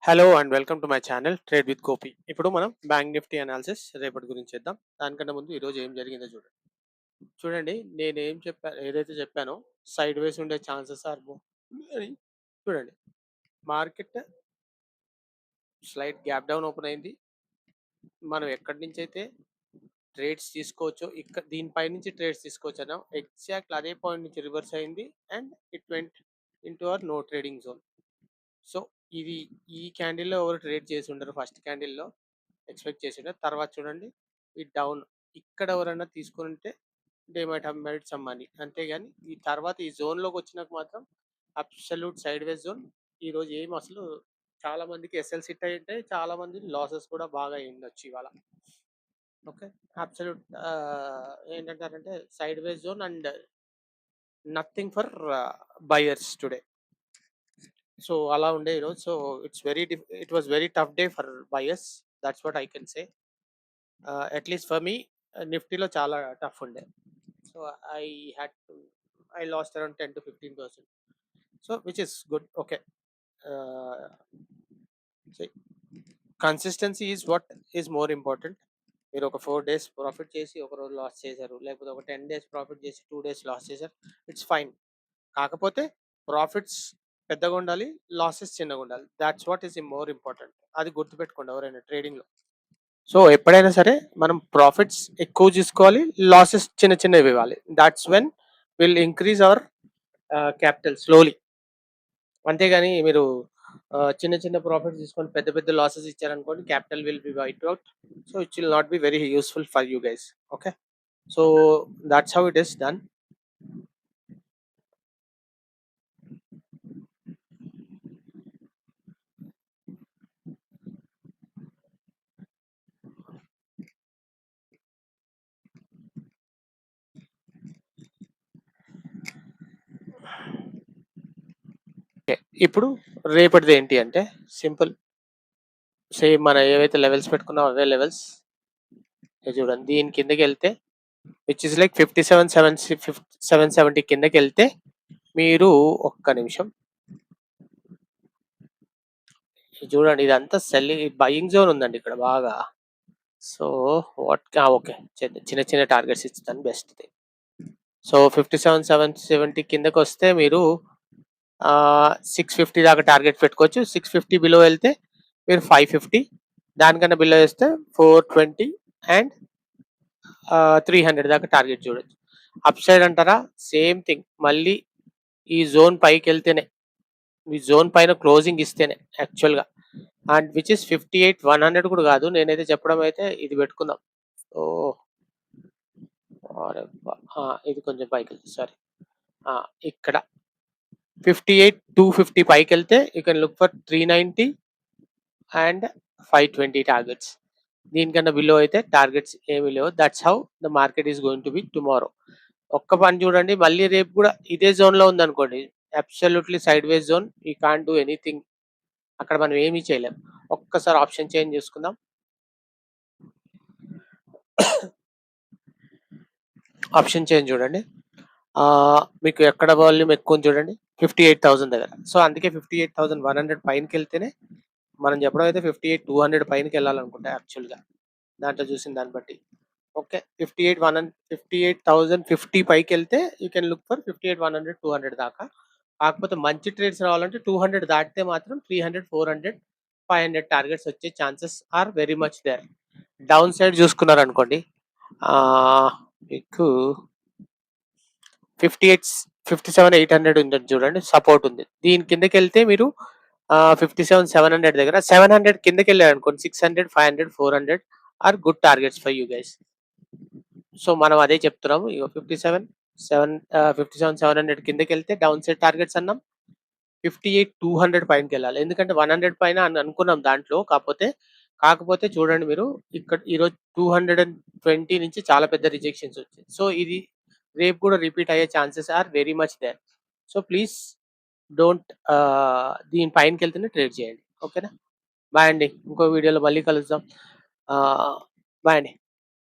Hello and welcome to my channel trade with Gopi. ఇప్పుడు మనం bank Nifty analysis రేపటి గురించి చేద్దాం. దానికన్నా ముందు ఈరోజు ఏం జరిగిందో చూడండి. చూడండి నేనేం ఏదైతే చెప్పానో సైడ్ వేస్ ఉండే ఛాన్సెస్ ఆర్ అని చూడండి. Market slight gap down open అయింది. మనం ఎక్కడి నుంచి అయితే ట్రేడ్స్ తీసుకోవచ్చో దీనిపై నుంచి ట్రేడ్స్ తీసుకోవచ్చు అన్నాం. ఎగ్జాక్ట్ అదే పాయింట్ నుంచి రివర్స్ అయింది and it went into our no trading zone. So ఇది ఈ క్యాండిల్లో ఎవరు ట్రేడ్ చేసి ఉండరు. ఫస్ట్ క్యాండిల్లో ఎక్స్పెక్ట్ చేసి ఉండరు. తర్వాత చూడండి ఈ డౌన్ ఇక్కడ ఎవరైనా తీసుకుని ఉంటే they might have made some money. అంతేగాని ఈ తర్వాత ఈ జోన్లోకి వచ్చినాక మాత్రం అబ్సల్యూట్ సైడ్ వేస్ జోన్. ఈరోజు ఏం అసలు చాలా మందికి ఎస్ఎల్ సిట్ అయి ఉంటాయి, చాలా మంది లాసెస్ కూడా బాగా అయిండొచ్చు ఇవాళ. ఓకే, అబ్సల్యూట్ ఏంటంటారంటే sideways zone and nothing for buyers today. So అలా ఉండే ఈరోజు. So it was very tough day for buyers. That's what I can say. At least for me నిఫ్టీలో చాలా టఫ్ ఉండే. So I had to I lost around 10 to 15%. So which is good. Okay, consistency is what is more important. మీరు ఒక 4 days profit చేసి ఒక రోజు loss చేశారు, లేకపోతే ఒక 10 days ప్రాఫిట్ చేసి 2 days లాస్ చేశారు, ఇట్స్ ఫైన్. కాకపోతే ప్రాఫిట్స్ పెద్దగా ఉండాలి, లాసెస్ చిన్నగా ఉండాలి. That's what is more important. అది గుర్తుపెట్టుకోండి ఎవరైనా ట్రేడింగ్లో. సో ఎప్పుడైనా సరే మనం ప్రాఫిట్స్ ఎక్కువ తీసుకోవాలి, లాసెస్ చిన్న చిన్నవి ఇవ్వాలి. That's when will increase hour capital slowly. అంతేగాని మీరు చిన్న చిన్న ప్రాఫిట్స్ తీసుకొని పెద్ద పెద్ద లాసెస్ ఇచ్చారనుకోండి, capital will be white out. So it will not be very useful for you guys. Okay, so that's how it is done. ఇప్పుడు రేపటిది ఏంటి అంటే సింపుల్. సేమ్ మనం ఏవైతే లెవెల్స్ పెట్టుకున్నాం అవే లెవెల్స్. చూడండి దీని కిందకి వెళ్తే విచ్ ఇస్ లైక్ 5770 కిందకి వెళ్తే మీరు ఒక్క నిమిషం చూడండి, ఇదంతా సెల్లింగ్ బయింగ్ జోన్ ఉందండి ఇక్కడ బాగా. సో వాట్ ఓకే, చిన్న చిన్న టార్గెట్స్ ఇస్తాను బెస్ట్ థింగ్. సో 5770 కిందకి వస్తే మీరు 650 దాకా టార్గెట్ పెట్టుకోవచ్చు. 650 బిలో వెళ్తే మీరు 550, దానికన్నా బిలో వేస్తే 420 అండ్ 300 దాకా టార్గెట్ చూడొచ్చు. అప్ సైడ్ అంటారా, సేమ్ థింగ్. మళ్ళీ ఈ జోన్ పైకి వెళ్తేనే, ఈ జోన్ పైన క్లోజింగ్ ఇస్తేనే యాక్చువల్గా, అండ్ విచ్ ఇస్ 58,100 కూడా కాదు. నేనైతే చెప్పడం అయితే ఇది పెట్టుకుందాం. ఓ ఇది కొంచెం పైకి వెళ్తే సారీ, ఇక్కడ 58,250 పైకి వెళ్తే you can look for 390 and 520 targets. దీనికన్నా బిలో అయితే టార్గెట్స్ ఏమీ లేవు. That's how the market is going to be tomorrow. ఒక్క పని చూడండి, మళ్ళీ రేపు కూడా ఇదే జోన్లో ఉందనుకోండి, absolutely side ways zone. You can't do anything. అక్కడ మనం ఏమీ చేయలేం. ఒక్కసారి ఆప్షన్ చేంజ్ చేసుకుందాం. ఆప్షన్ చేంజ్ చూడండి, మీకు ఎక్కడ వాల్యూమ్ ఎక్కువ చూడండి, 58,000 దగ్గర. సో అందుకే 58,100 పైనకి వెళ్తేనే మనం చెప్పడం అయితే 58,200 పైనకి వెళ్ళాలనుకుంటా యాక్చువల్గా దాంట్లో చూసిన దాన్ని బట్టి. ఓకే, 58,150 పైకి వెళ్తే యూ కెన్ లుక్ ఫర్ 58,100, 200 దాకా. కాకపోతే మంచి ట్రేడ్స్ రావాలంటే 200 దాటితే మాత్రం 300, 400, 500 టార్గెట్స్ వచ్చే chances are very much there. Downside చూసుకున్నారనుకోండి, మీకు 57,800 ఉందని చూడండి, సపోర్ట్ ఉంది. దీని కిందకి వెళ్తే మీరు 57,700 దగ్గర 700 కిందకి వెళ్ళారు అనుకోండి, 600, 500, 400 are good targets for you guys. So మనం అదే చెప్తున్నాము. ఇక 57,700 కిందకి వెళ్తే డౌన్ సైడ్ టార్గెట్స్ అన్నాం. 58,200 పైనకి వెళ్ళాలి, ఎందుకంటే 100 పైన అని అనుకున్నాం దాంట్లో. కాకపోతే చూడండి మీరు ఇక్కడ ఈరోజు 220 నుంచి చాలా పెద్ద రిజెక్షన్స్ వచ్చాయి. సో ఇది రేపు కూడా రిపీట్ అయ్యే chances are very much there. So please don't దీని పైనకి వెళ్తేనే ట్రేడ్ చేయండి. ఓకేనా, బాయ్ అండి. ఇంకో వీడియోలో మళ్ళీ కలుద్దాం. బాయ్ అండి.